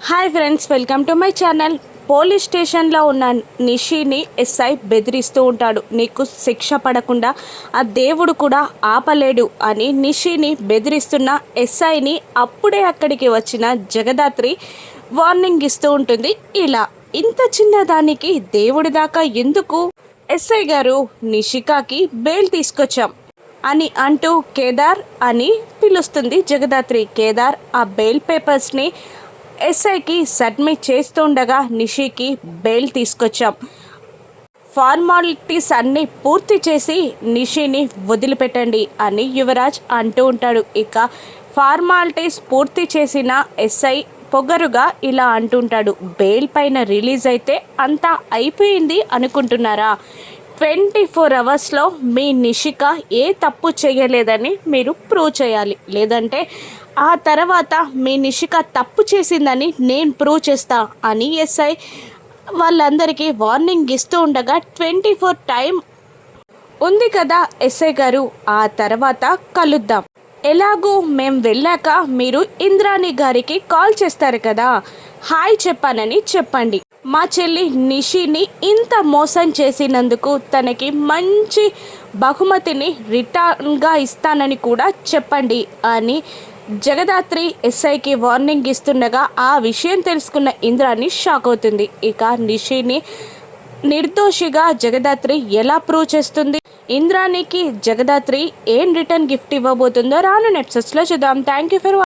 Hi friends, welcome to my channel. Police స్టేషన్లో ఉన్న నిషిని SI బెదిరిస్తూ ఉంటాడు. నీకు శిక్ష పడకుండా ఆ దేవుడు కూడా ఆపలేడు అని నిషిని బెదిరిస్తున్న ఎస్ఐని అప్పుడే అక్కడికి వచ్చిన జగదాత్రి వార్నింగ్ ఇస్తూ ఉంటుంది. ఇలా ఇంత చిన్నదానికి దేవుడి దాకా ఎందుకు? ఎస్ఐ గారు, నిషికాకి బెయిల్ తీసుకొచ్చాం అని అంటూ కేదార్ అని పిలుస్తుంది జగదాత్రి. కేదార్ ఆ బెయిల్ పేపర్స్ని ఎస్ఐకి సబ్మిట్ చేస్తుండగా నిషికి బెయిల్ తీసుకొచ్చాం, ఫార్మాలిటీస్ అన్నీ పూర్తి చేసి నిషిని వదిలిపెట్టండి అని యువరాజ్ అంటూ ఉంటాడు. ఇక ఫార్మాలిటీస్ పూర్తి చేసిన ఎస్ఐ పొగరుగా ఇలా అంటుంటాడు, బెయిల్ పైన రిలీజ్ అయితే అంతా అయిపోయింది అనుకుంటున్నారా? 24 అవర్స్లో మీ నిషిక ఏ తప్పు చేయలేదని మీరు ప్రూవ్ చేయాలి, లేదంటే ఆ తర్వాత మీ నిషిక తప్పు చేసిందని నేను ప్రూవ్ చేస్తా అని ఎస్ఐ వాళ్ళందరికీ వార్నింగ్ ఇస్తూ ఉండగా 24 టైం ఉంది కదా ఎస్ఐ గారు, ఆ తర్వాత కలుద్దాం. ఎలాగూ మేము వెళ్ళాక మీరు ఇంద్రాణి గారికి కాల్ చేస్తారు కదా, హాయ్ చెప్పానని చెప్పండి. మా చెల్లి నిషిని ఇంత మోసం చేసినందుకు తనకి మంచి బహుమతిని రిటర్న్గా ఇస్తానని కూడా చెప్పండి అని జగదాత్రి ఎస్ఐకి వార్నింగ్ ఇస్తుండగా ఆ విషయం తెలుసుకున్న ఇంద్రాణి షాక్ అవుతుంది. ఇక నిషిని నిర్దోషిగా జగదాత్రి ఎలా ప్రూవ్ చేస్తుంది? ఇంద్రాణికి జగదాత్రి ఏం రిటర్న్ గిఫ్ట్ ఇవ్వబోతుందో రాను ఎపిసోడ్స్లో చూద్దాం. Thank you for